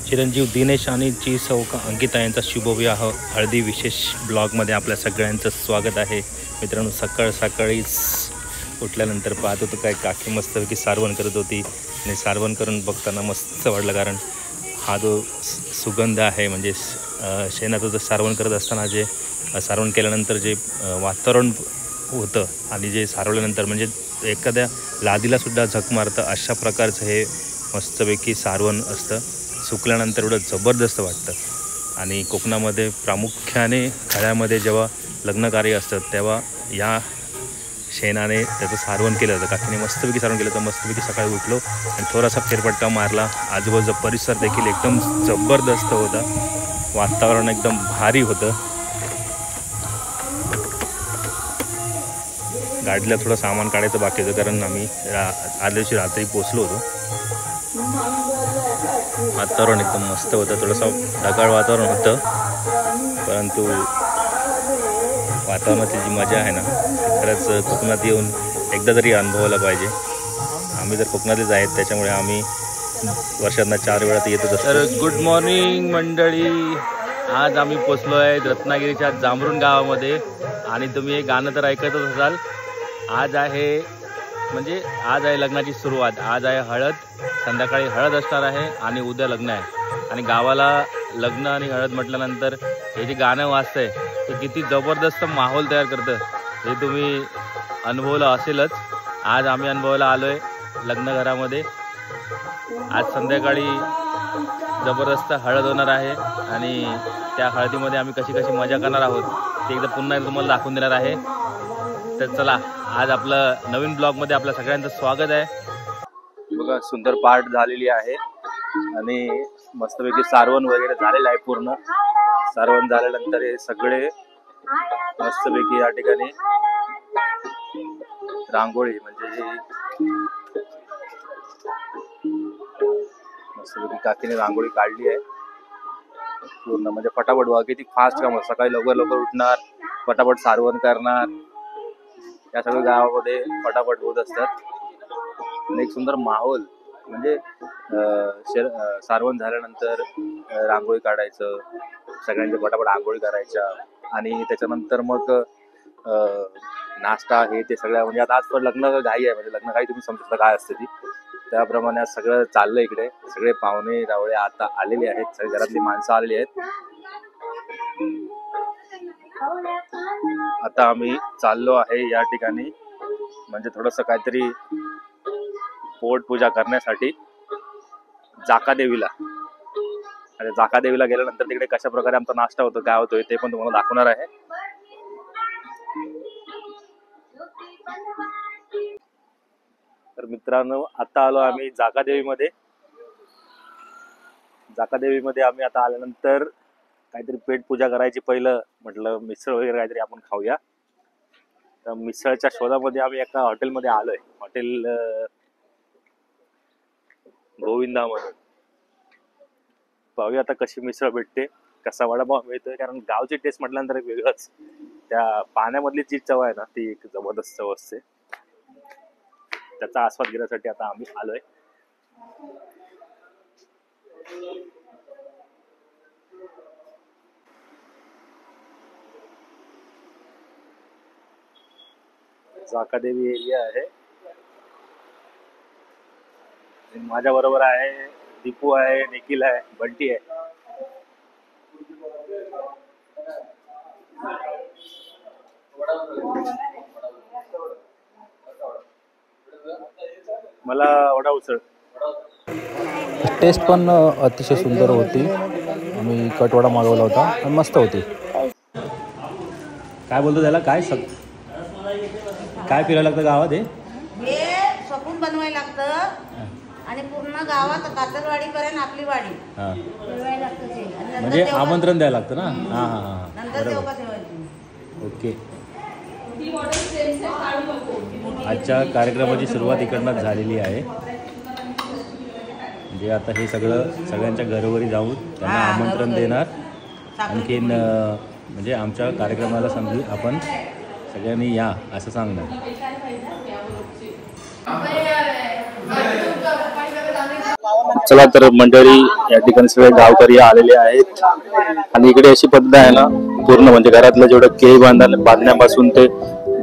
चिरंजीव दिनेश आणि जी सौका अंकिता यांचा शुभविवाह हळदी विशेष ब्लॉगमध्ये आपल्या सगळ्यांचं स्वागत आहे. मित्रांनो, सकाळीच उठल्यानंतर पाहत होतो काय काकी मस्तपैकी सारवण करत होती आणि सारवण करून बघताना मस्त वाटलं, कारण हा जो सुगंध आहे म्हणजे शेणाचं जर सारवण करत असताना जे सारवण केल्यानंतर जे वातावरण होतं आणि जे सारवल्यानंतर म्हणजे एखाद्या लादीलासुद्धा झक मारतं अशा प्रकारचं हे मस्तपैकी सारवण असतं. सुकल्यानंतर एवढं जबरदस्त वाटतं. आणि कोकणामध्ये प्रामुख्याने खळ्यामध्ये जेव्हा लग्नकार्य असतं तेव्हा या शेणाने त्याचं सारवण केलं जातं. काकीने मस्तपैकी सारवण केलं. तर मस्तपैकी सकाळी उठलो आणि थोडासा फेरफटका मारला. आजूबाजूचा परिसर देखील एकदम जबरदस्त होता. वातावरण एकदम भारी होतं. गाडीला थोडं सामान काढायचं बाकी होतं, कारण आम्ही आदल्या दिवशी रात्री पोचलो होतो. वातावरण एकदम मस्त होतं. थोडंसं ढगाळ वातावरण होतं, परंतु वातावरणाची जी मजा आहे ना खरंच कोकणात येऊन एकदा तरी अनुभवायला पाहिजे. आम्ही जर कोकणातलेच आहेत त्याच्यामुळे आम्ही वर्षांना 4 वेळा तर येतच असतो. तर गुड मॉर्निंग मंडळी. आज आम्ही पोचलो आहे रत्नागिरीच्या जांभरुण गावामध्ये आणि तुम्ही हे गाणं तर ऐकतच असाल. आज आहे लग्नाची सुरुवात. आज आहे हळद. संध्याकाळी हळद असणार आहे आणि उद्या लग्न आहे. आणि गावाला लग्न आणि हळद म्हटल्यानंतर हे जे गाणं वाजतंय ते किती जबरदस्त माहोल तयार करतं हे तुम्ही अनुभवलं असेलच. आज आम्ही अनुभवायला आलो आहे लग्नघरामध्ये. आज संध्याकाळी जबरदस्त हळद होणार आहे आणि त्या हळदीमध्ये आम्ही कशी कशी मजा करणार आहोत ते एकदा पुन्हा तुम्हाला दाखवून देणार आहे. तर चला, आज आपलं नवीन ब्लॉगमध्ये आपल्या सगळ्यांचं स्वागत आहे. बघा, सुंदर पार्ट झालेली आहे आणि मस्तपैकी सारवण वगैरे झालेलं आहे. पूर्ण सारवण झाल्यानंतर हे सगळे मस्तपैकी या ठिकाणी रांगोळी म्हणजे मस्तपैकी काकीने रांगोळी काढली आहे पूर्ण. म्हणजे फटाफट बघा किती फास्ट काम. सकाळी लवकर उठणार, फटाफट सारवण करणार, या सगळ्या गावामध्ये फटाफट होत असतात. आणि एक सुंदर माहोल म्हणजे सारवण झाल्यानंतर रांगोळी काढायचं, सगळ्यांच्या फटाफट आंघोळी करायच्या आणि त्याच्यानंतर मग नाश्ता हे ते सगळं. म्हणजे आता आज पण लग्न घाई आहे, म्हणजे लग्न घाई तुम्ही समजू शकता काय असते ती. त्याप्रमाणे आज सगळं चाललं इकडे. सगळे पाहुणे रावळे आता आलेले आहेत, सगळे घरातली माणसं आलेली आहेत. आता आम्ही चाललो आहे या ठिकाणी म्हणजे थोडंसं काहीतरी पोटपूजा करण्यासाठी जाकादेवीला. आणि जाकादेवीला गेल्यानंतर तिकडे कशा प्रकारे आमचा नाश्ता होतो, काय होतोय ते पण तुम्हाला दाखवणार आहे. तर मित्रांनो, आता आलो आम्ही जाकादेवीमध्ये. जाकादेवीमध्ये आम्ही आता आल्यानंतर काहीतरी पेटपूजा करायची. पहिलं म्हटलं मिसळ वगैरे काहीतरी आपण खाऊया. तर मिसळच्या शोधामध्ये आम्ही एका हॉटेलमध्ये आलोय. हॉटेल गोविंदा म्हणून. पाहूया आता कशी मिसळ भेटते, कसा वडापाव मिळतोय. कारण गावची टेस्ट म्हटल्यानंतर एक वेगळंच, त्या पाण्यामधली जी चव आहे ना ती एक जबरदस्त चव असते. त्याचा आस्वाद घेण्यासाठी आता आम्ही आलोय. जाकादेवी एरिया आहे. माझ्या बरोबर आहे दीपू आहे, निखिल आहे, बंटी आहे. मला वडा उसळ. टेस्ट पण अतिशय सुंदर होती. आम्ही कटवडा मागवला होता आणि मस्त होती. काय बोलतो त्याला, काय फिरायला लागतं गावात? हे सपून बनवायला लागतं आणि पूर्ण गावात कातरवाडी पर्यंत आपली वाडी फिरवायला लागतं. म्हणजे आमंत्रण द्यायला लागतं ना. नंतर देवका ठेवायची. ओके. आजच्या कार्यक्रमाची सुरुवात इकडनं झालेली आहे. म्हणजे आता हे सगळ्यांच्या घरोघरी जाऊन त्यांना आमंत्रण देणार. आणखीन म्हणजे आमच्या कार्यक्रमाला संधी आपण सगळ्यांनी या असं सांगणार. चला तर मंडळी, या ठिकाणी सगळे गावकरी आलेले आहेत आणि इकडे अशी पद्धत आहे ना, पूर्ण म्हणजे घरातलं जेवढं केळी बांधण्यापासून ते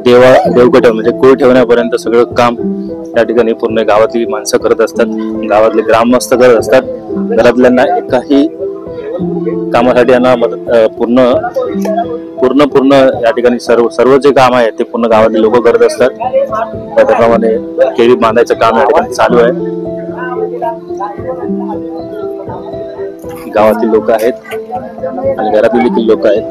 देवगट म्हणजे कोळ ठेवण्यापर्यंत सगळं काम या ठिकाणी पूर्ण गावातली माणसं करत असतात, गावातले ग्रामस्थ करत असतात. घरातल्यांना एकाही कामासाठी यांना पूर्ण या ठिकाणी सर्व जे काम आहे ते पूर्ण गावातले लोक करत असतात. त्याप्रमाणे केळी बांधायचं काम या ठिकाणी चालू आहे. गावातील लोक आहेत आणि घरातील देखील लोक आहेत.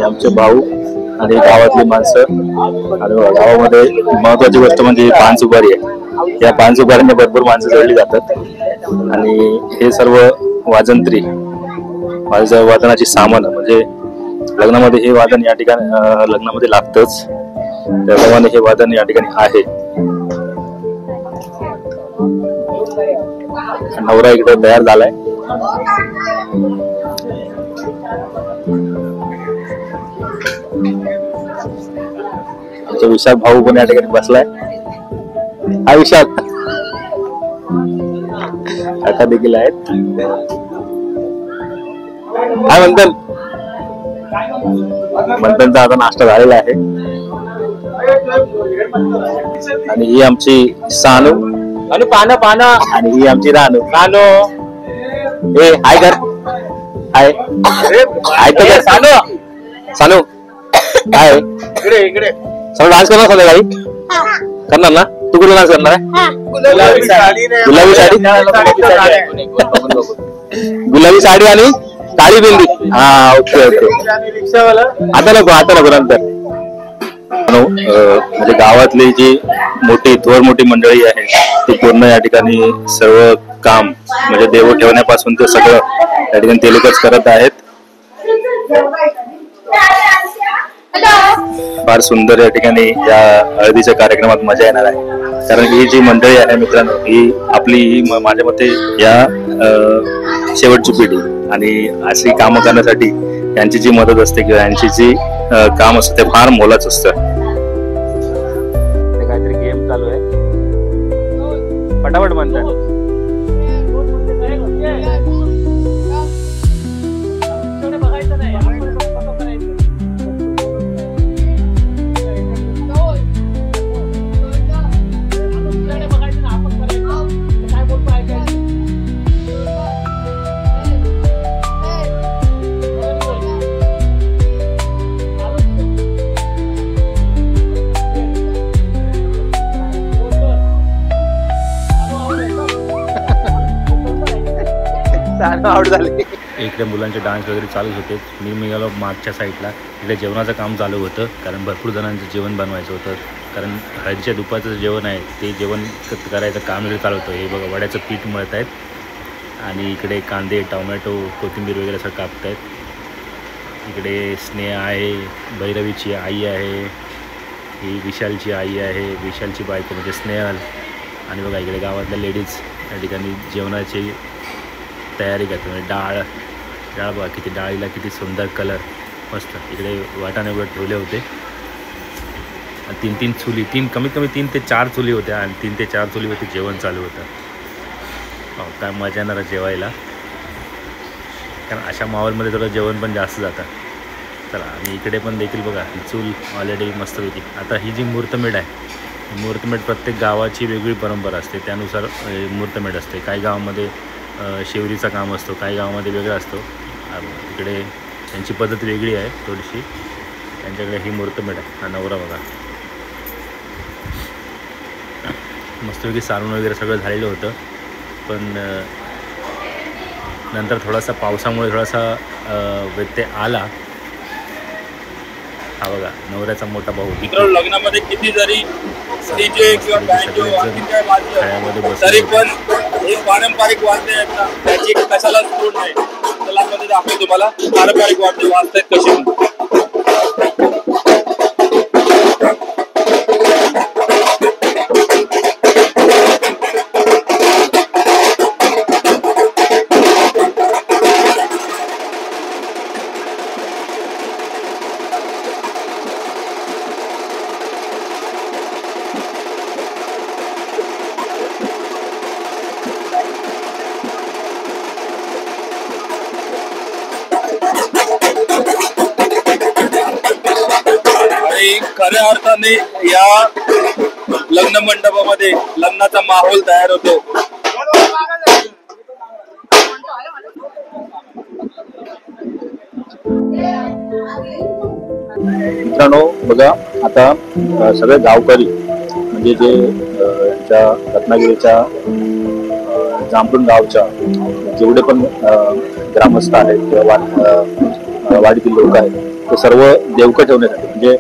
आमचे भाऊ आणि गावातली माणसं. आणि गावामध्ये महत्वाची गोष्ट म्हणजे पान सुपारी आहे. या पान सुपारीने भरपूर माणसं जोडली जातात आणि हे सर्व वाजंत्री वादनाची सामान म्हणजे लग्नामध्ये हे वादन या ठिकाणी लग्नामध्ये लागतच, त्याप्रमाणे हे वादन या ठिकाणी आहे. नवरा इकडे तयार झालाय. आमचा विशाल भाऊ पण या ठिकाणी बसलाय. हा विशाल काका देखील आहेत. काय म्हणतात? मंथनचा आता नाश्ता झालेला आहे. आणि ही आमची सानू पानं आणि ही आमची रानू. ए हाय कर, हाय कर सानू हाय. इकडे सर्व डान्स करणार संध्याकाळी करणार ना? तू कुठला डान्स करणार आहे? गुलाबी साडी आणि काळी बिंदी. हा ओके. आता नको नंतर. म्हणजे गावातली जी थोर मोठी मंडळी आहे ती पूर्ण या ठिकाणी सर्व काम म्हणजे देव ठेवण्यापासून ते सगळं या ठिकाणी ते लोकच करत आहेत. फार सुंदर या ठिकाणी या हळदीच्या कार्यक्रमात मजा येणार आहे. कारण ही जी मंडळी आहे मित्रांनो, ही आपली माझ्या मते या शेवटची पिढी आणि अशी कामं करण्यासाठी यांची जी मदत असते किंवा यांची जी काम असतं ते फार मोलाचं असतं. काहीतरी गेम चालू आहे, पटापट म्हणतात. आउट झाले. इकडे मुलांचे डान्स वगैरे चालूच होते. मी निघालो मागच्या साईडला. इकडे जेवणाचं काम चालू होतं कारण भरपूर जणांचं जेवण बनवायचं होतं. कारण हळदीच्या दुपारचं जेवण आहे ते जेवण करायचं काम वगैरे चालू होतं. हे बघा वड्याचं पीठ मळत आहेत आणि इकडे कांदे टोमॅटो कोथिंबीर वगैरे असं कापत आहेत. इकडे स्नेहा आहे, भैरवीची आई आहे, ही विशालची आई आहे, विशालची बायको म्हणजे स्नेहल. आणि बघा इकडे गावातल्या लेडीज या ठिकाणी जेवणाची तयारी करते. म्हणजे डाळ बघा किती, डाळीला किती सुंदर कलर मस्त. इकडे वाटाणे वगैरे ठेवले होते. 3 चुली, कमीत कमी 3 ते 4 चुली होत्या आणि 3 ते 4 चुलीवरती जेवण चालू होतं. काय मजा येणार जेवायला, कारण अशा माहोलमध्ये थोडं जेवण पण जास्त जातं. चला आणि इकडे पण देखील बघा चूल ऑलरेडी मस्तपैकी. आता ही जी मुहूर्तमेढ आहे, मुहूर्तमेढ प्रत्येक गावाची वेगळी परंपरा असते, त्यानुसार मुहूर्तमेढ असते. काही गावामध्ये शेवरीचा काम असतो, काही गावामध्ये वेगळा असतो. इकडे त्यांची पद्धत वेगळी आहे थोडीशी. त्यांच्याकडे ही मुहूर्तमेढ आहे. हा नवरा बघा मस्तपैकी सारून वगैरे सगळं झालेलं होतं. पण नंतर थोडासा पावसामुळे थोडासा व्यत्यय आला. हा बघा नवऱ्याचा मोठा भाऊ. लग्नामध्ये किती जरी डीजे किंवा खेळामध्ये तरी पण हे पारंपरिक वाद्य आहेत ना, त्याची कशाला तोड नाही. कलामध्ये दाखवतो तुम्हाला पारंपरिक वाद्य वाजतायत कशी. खऱ्या अर्थाने या लग्न मंडपामध्ये लग्नाचा माहोल तयार होतो. मित्रांनो बघा, आता सगळे गावकरी म्हणजे जे यांच्या रत्नागिरीच्या जांभरुण गावच्या जेवढे पण ग्रामस्थ आहेत किंवा वाडीतील लोक आहेत ते सर्व देवकं ठेवण्यासाठी म्हणजे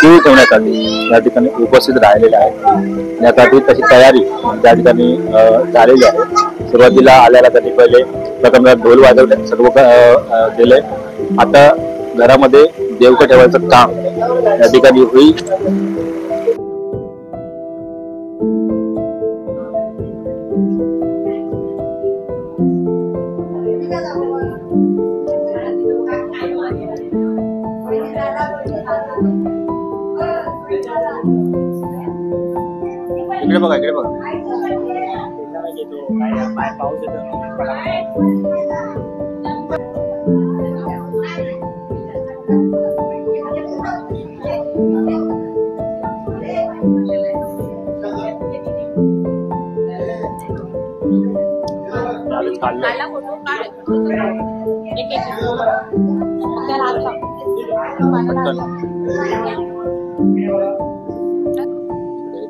तीळ ठेवण्यासाठी या ठिकाणी उपस्थित राहिलेले आहेत. आणि आता तशी तयारी त्या ठिकाणी झालेली आहे. सुरुवातीला आल्याला त्यांनी पहिले प्रथम ढोल वाजवले, सर्व केले. आता घरामध्ये देवकं ठेवायचं काम या ठिकाणी होईल. इकडे बघा, इकडे बघा. पाऊस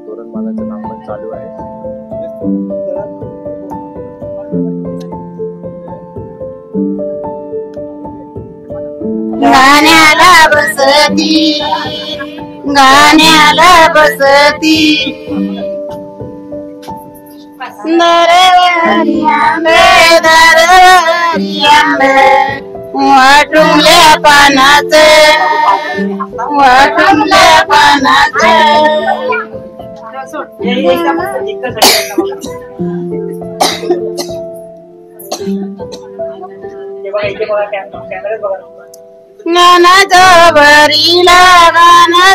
तोरणमालाचं काम पण चालू आहे. गाण्याला बसती, गाण्याला बसती, दरवरी आंबे, दरवरी आंबे, वाटुंगल्या पानाचं, वाटुंगल्या पानाचं. गाना भरीला, गाना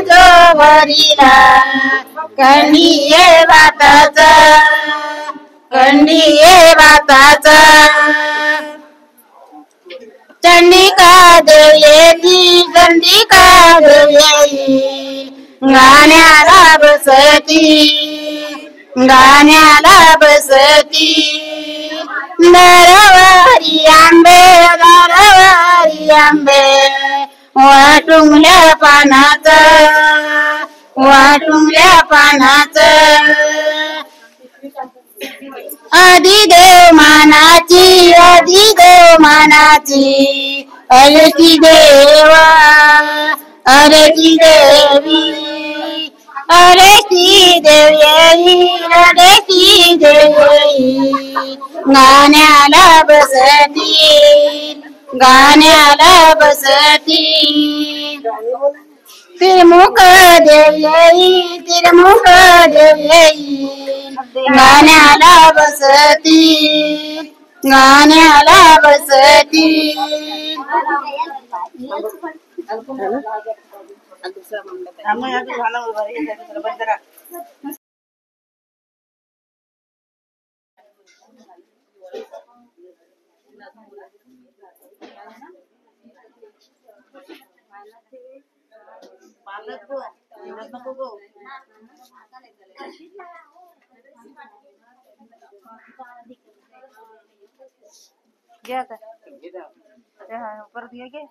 भरीला, कंडिये भाताचा, कंडिये भाताचा. चंडिका देव येती, चंडिका देव येई, गाण्याला बसती, गाण्याला बसती, दरवरी आंबे, दरवरी आंबे, वाटुंगल्या पानाचं, वाटुंगल्या पानाचं. आदिदेव मानाची, आदिदेव मानाची, अलकी देवा, अलकी देवी, अलकी देव येई, अलकी देव येई, गाण्याला बसती, गाण्याला बसती. तिरमुख देव येई, तिरमुख देव येई, गाण्याला बसती, गाण्याला बसती. घ्या का परत घ्या घे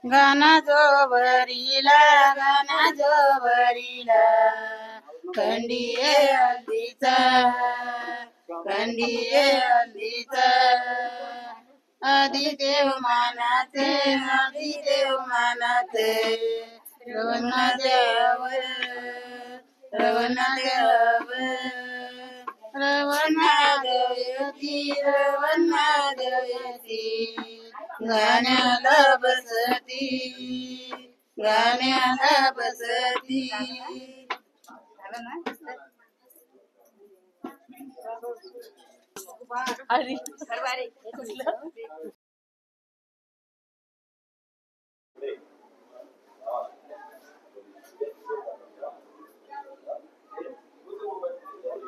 गाना जो भरीला, गाना जो भरीला, खंडिये हल्दीचा, खंडिये हल्दीचा. आदिदेव मानाचे, आदिदेव मानाचे, रवना देव, रवना देव, रवना देवती, रवना देवती, गाण्याला बसती, गाण्याला बसती. अरे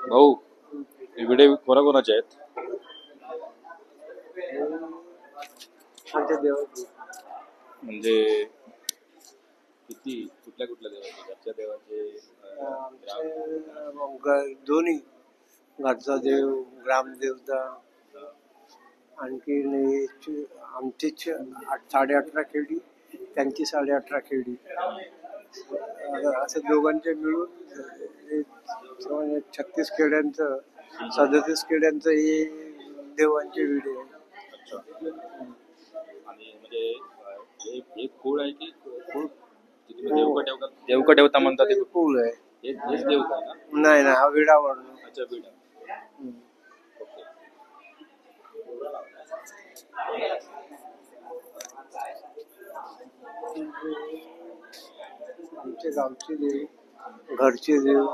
भाऊ व्हिडिओ कोणाकोणाचे आहेत? म्हणजे किती कुठल्या कुठल्या देवाचे? घरच्या देवाचे दोन्ही घरचा देव, ग्रामदेवता, आणखी आमची 18.5 खेडी, त्यांची 18.5 खेडी, असं दोघांचे मिळून 36 खेड्यांचं 37 खेड्यांचं हे देवांचे व्हिडिओ आहे. आणि म्हणजे एक खूळ आहे की खूळ देवका देवता म्हणतात ते पूल आहे. हेच देवता आहे ना? नाही ना, हा विडा म्हणून. अच्छा विडा. आमचे गावचे देव, घरचे देव,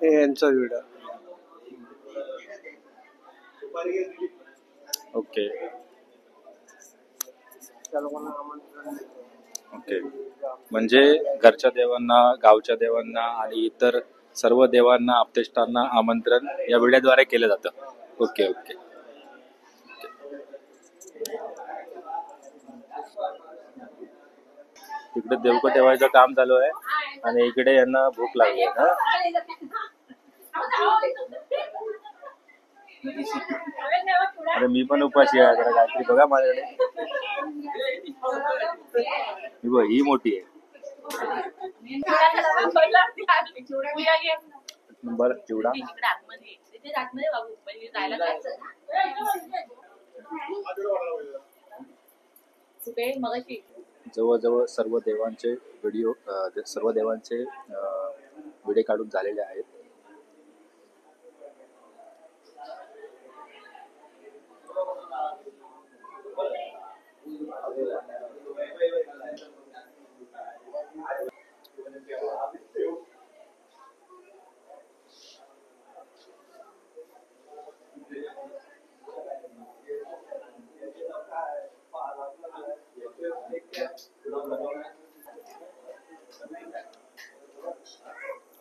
हे यांचा विडा. Okay okay. म्हणजे घरच्या देवांना, गावच्या देवांना आणि इतर सर्व देवांना, आपतेष्टांना आमंत्रण या विड्याद्वारे केलं जातं. Okay okay. तिकडे देवकं ठेवायचं काम चालू आहे आणि इकडे यांना भूक लागली आहे. अरे मी पण उपाशी आहे, जरा काहीतरी बघा माझ्याकडे. ही मोठी आहे. बरं चिवडा. जवळजवळ सर्व देवांचे व्हिडिओ काढून झालेले आहेत.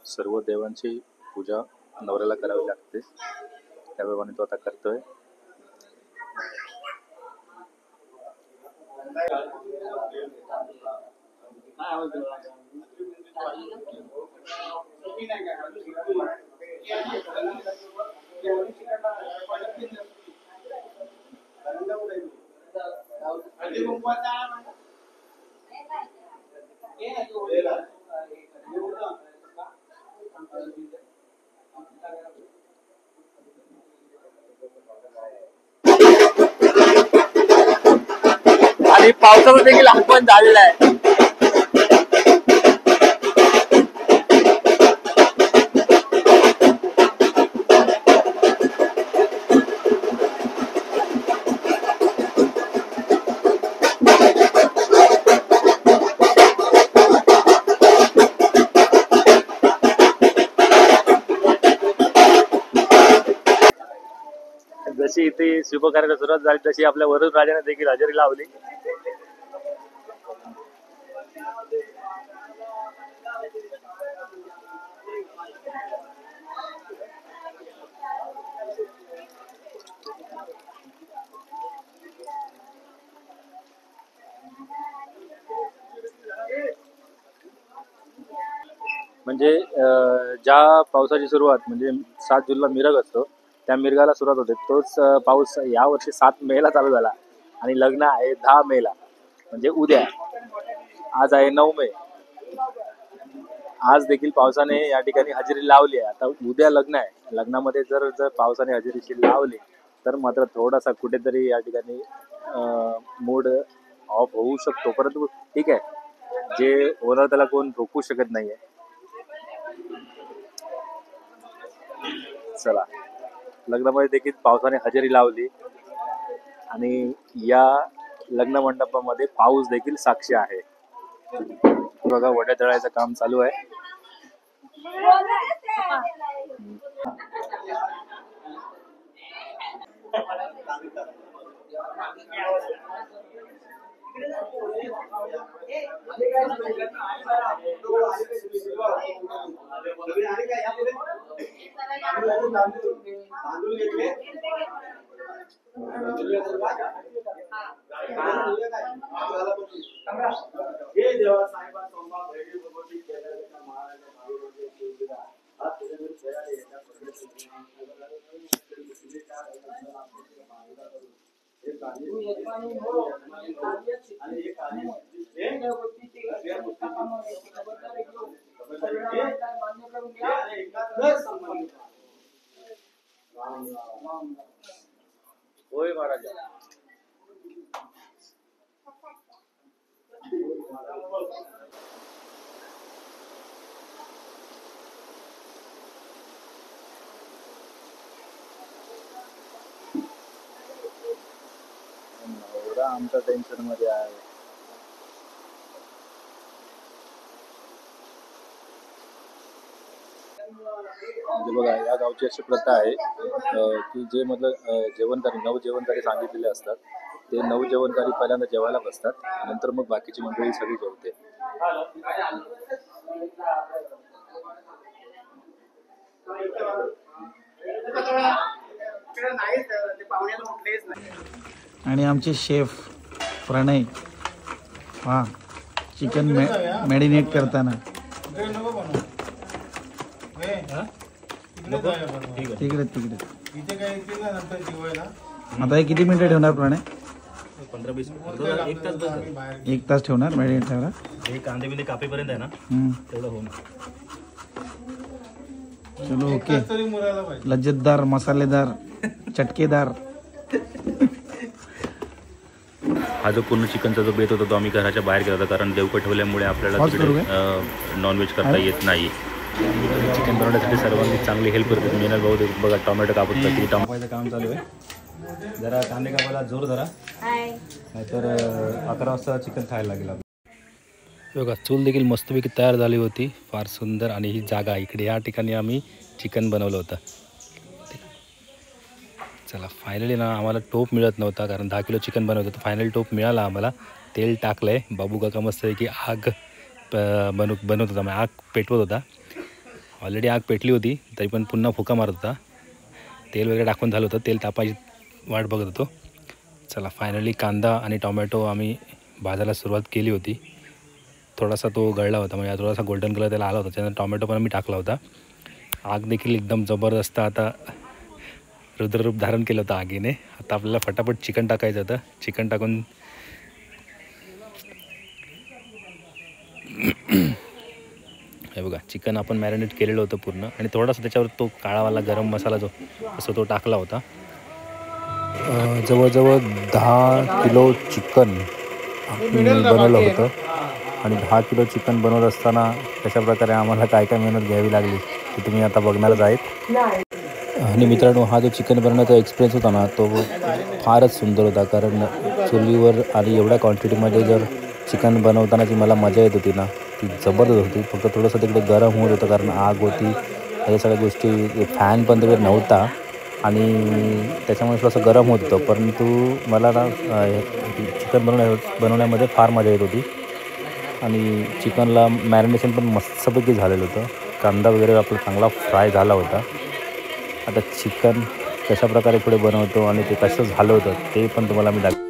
सर्व देवांची पूजा नवऱ्याला करावी लागते, त्याप्रमाणे तो आता करतोय. आणि पावसाचं देखील आगमन झालेलं आहे. जशी इथे शुभकार्याला सुरुवात झाली तशी आपल्या वरुण राजाने देखील हजेरी लावली. म्हणजे ज्या पावसाची सुरुवात म्हणजे 7 जूनला मिरग असतो, त्या मिरगाला सुरुवात होते. तोच पाऊस यावर्षी 7 मेला चालू झाला आणि लग्न आहे 10 मेला, म्हणजे उद्या. आज आहे 9 मे. आज देखील पावसाने या ठिकाणी हजेरी लावली आहे. आता उद्या लग्न आहे. लग्नामध्ये जर पावसाने हजेरीशी लावली तर मात्र थोडासा कुठेतरी या ठिकाणी मूड ऑफ होऊ शकतो, परंतु ठीक आहे, जे होणार त्याला कोण रोखू शकत नाहीये. चला, लग्नामध्ये देखील पावसाने हजेरी लावली आणि या लग्न मंडपामध्ये पाऊस देखील साक्षी आहे. बघा, वड्या तळायचं काम चालू आहे. होय महाराजा. एवढा आमचा टेन्शन मध्ये आहे. म्हणजे बघा या गावची अशी प्रथा आहे की जे मतलब जेवणकारी नवजेवणकारी सांगितलेले असतात ते नवजेवणकारी पहिल्यांदा जेवायला बसतात, नंतर मग बाकीची मंडळी सगळी जेवते. आणि आमचे शेफ प्रणय हा चिकन मॅरिनेट करताना तिकडे आता हे किती मिनिटं ठेवणार प्रणय? 15-20 मिनिट, 1 तास ठेवणार मॅरिनेट ठेवणार. हे कांदे बिंदे कापेपर्यंत आहे ना तेवढं होणार. चलो ओके. लज्जतदार, मसालेदार, चटकेदार. हा जो पूर्ण चिकनचा जो बेत होता तो आम्ही घराच्या बाहेर गेला होता, कारण देवकं ठेवल्यामुळे आपल्याला नॉनव्हेज करता येत नाही. चिकन बनवण्यासाठी सर्वांनी चांगली हेल्प करते. मिनल भाऊ बघा टोमॅटो कापत किती टमाट्याचं काम चालू आहे. जरा कांदे कापायला जोर धरा, नाहीतर 11 वाजता चिकन खायला लागेल. बघा चूल देखील मस्तपैकी तयार झाली होती, फार सुंदर. आणि ही जागा इकडे या ठिकाणी आम्ही चिकन बनवलं होतं. चला फायनली ना आम्हाला टोप मिळत नव्हता, कारण 10 किलो चिकन बनवत होतं. फायनली टोप मिळाला आम्हाला. तेल टाकलं आहे. बाबू काका मस्त आहे की आग बनवत होता, मग आग पेटवत होता. ऑलरेडी आग पेटली होती तरी पण पुन्हा फुका मारत होता. तेल वगैरे टाकून झालं होतं, तेल तापायची वाट बघत होतो. चला फायनली कांदा आणि टोमॅटो आम्ही भाजायला सुरुवात केली होती. थोडासा तो गळला होता, म्हणजे थोडासा गोल्डन कलर त्याला आला होता. त्यानंतर टोमॅटो पण आम्ही टाकला होता. आग देखील एकदम जबरदस्त आता रुद्ररूप धारण केलं होतं आगीने. आता आपल्याला फटाफट चिकन टाकायचं होतं. चिकन टाकून हे बघा चिकन आपण मॅरिनेट केलेलं होतं पूर्ण, आणि थोडासा त्याच्यावर तो काळावाला गरम मसाला जो असं तो टाकला होता. जवळजवळ 10 किलो चिकन बनवलं होतं. आणि 10 किलो चिकन बनवत असताना कशाप्रकारे आम्हाला काय काय मेहनत घ्यावी लागली ते तुम्ही आता बघणारच आहेत. आणि मित्रांनो हा जो चिकन बनवण्याचा एक्सपिरियन्स होता ना तो फारच सुंदर होता, कारण चुलीवर आणि एवढ्या क्वांटिटीमध्ये जर चिकन बनवतानाची मला मजा येत होती ना ती जबरदस्त होती. फक्त थोडंसं तिकडे गरम होत होतं, कारण आग होती, ह्या सगळ्या गोष्टी. फॅन पण तिकडे नव्हता आणि त्याच्यामुळे थोडंसं गरम होत होतं. परंतु मला ना चिकन बनवण्यामध्ये फार मजा येत होती. आणि चिकनला मॅरिनेशन पण मस्तपैकी झालेलं होतं. कांदा वगैरे आपला चांगला फ्राय झाला होता. आता चिकन कशाप्रकारे पुढे बनवतो आणि ते कसं झालं होतं ते पण तुम्हाला मी दाखवतो.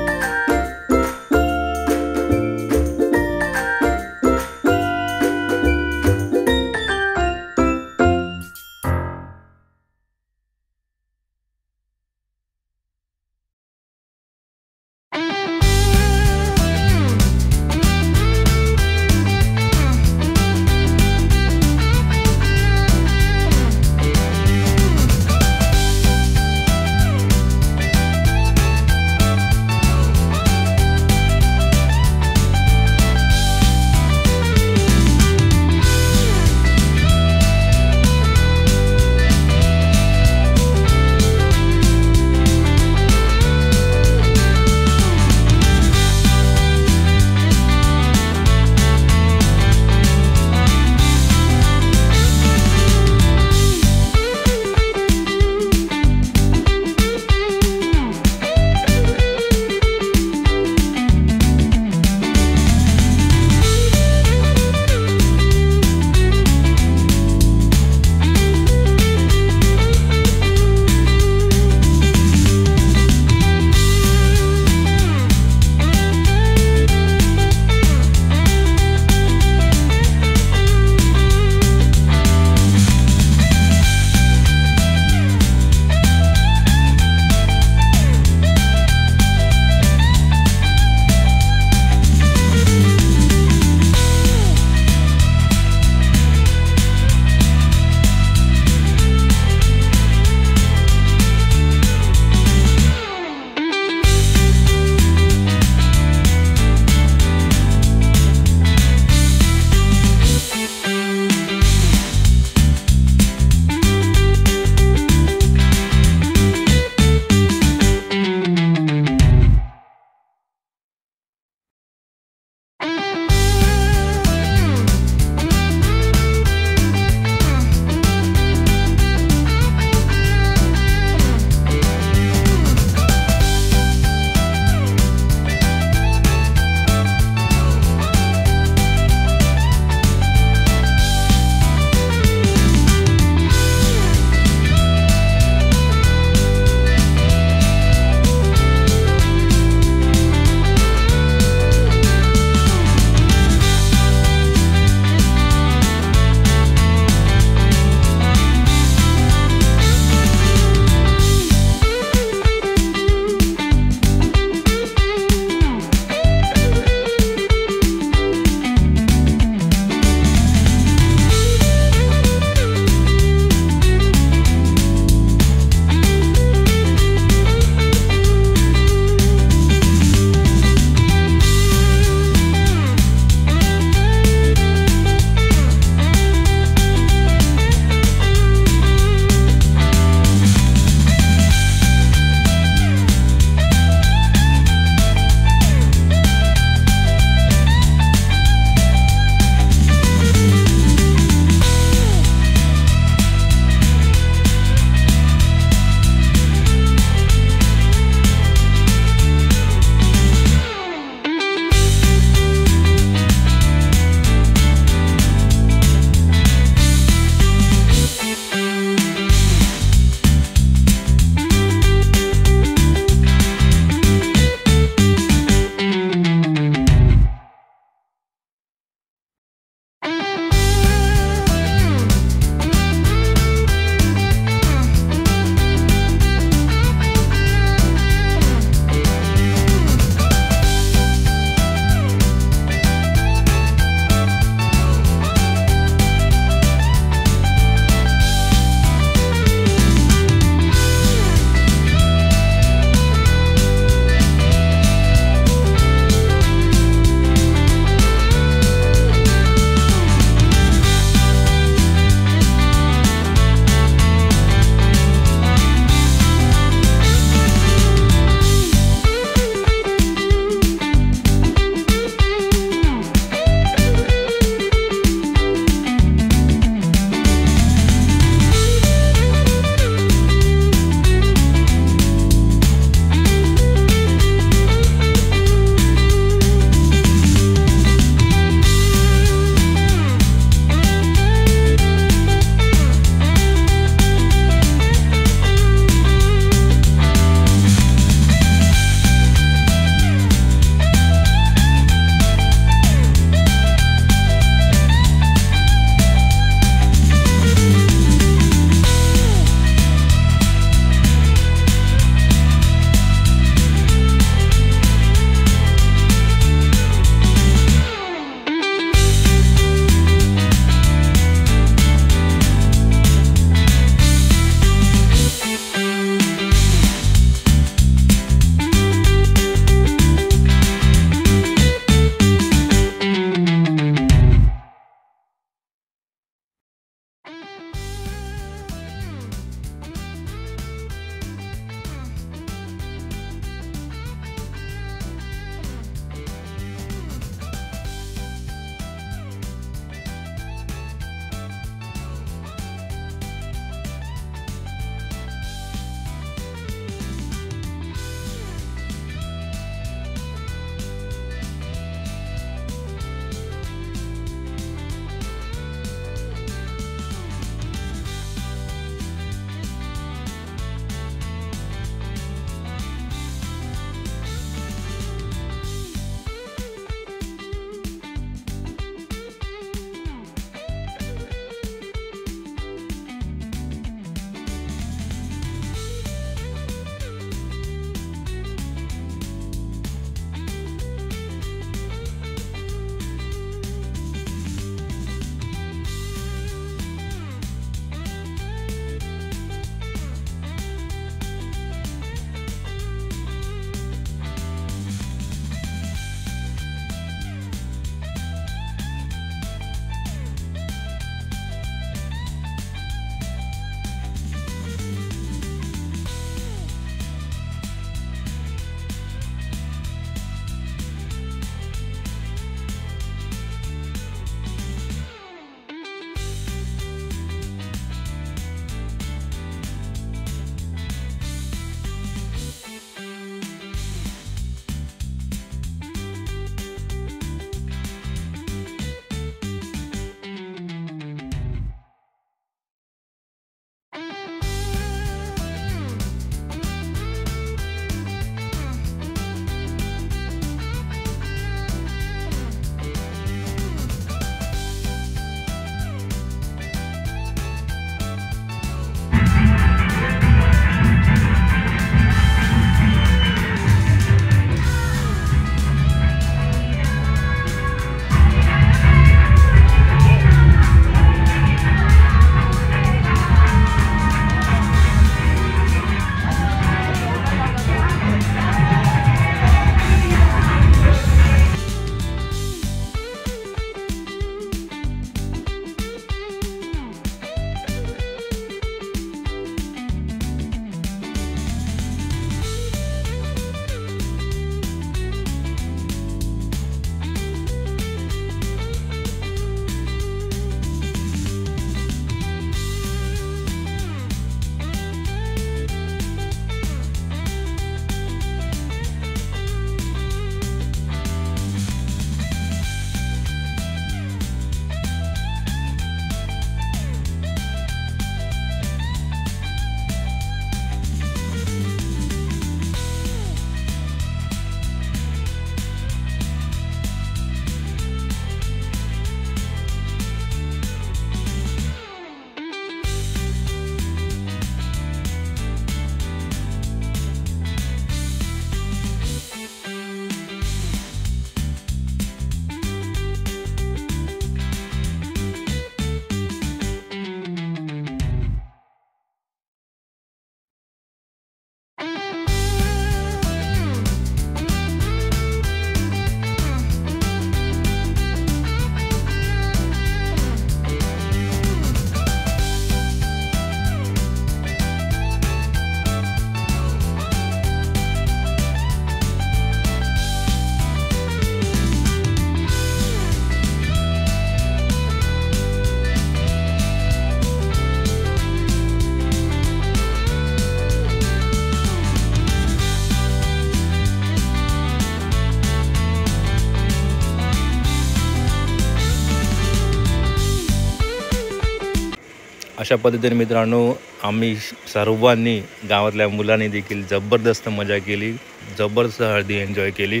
अशा पद्धतीने मित्रांनो आम्ही सर्वांनी गावातल्या मुलांनी देखील जबरदस्त मजा केली, जबरदस्त हळदी एन्जॉय केली.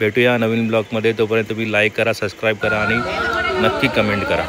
भेटूया नवीन ब्लॉगमध्ये. तोपर्यंत तुम्ही लाईक करा, सबस्क्राईब करा आणि नक्की कमेंट करा.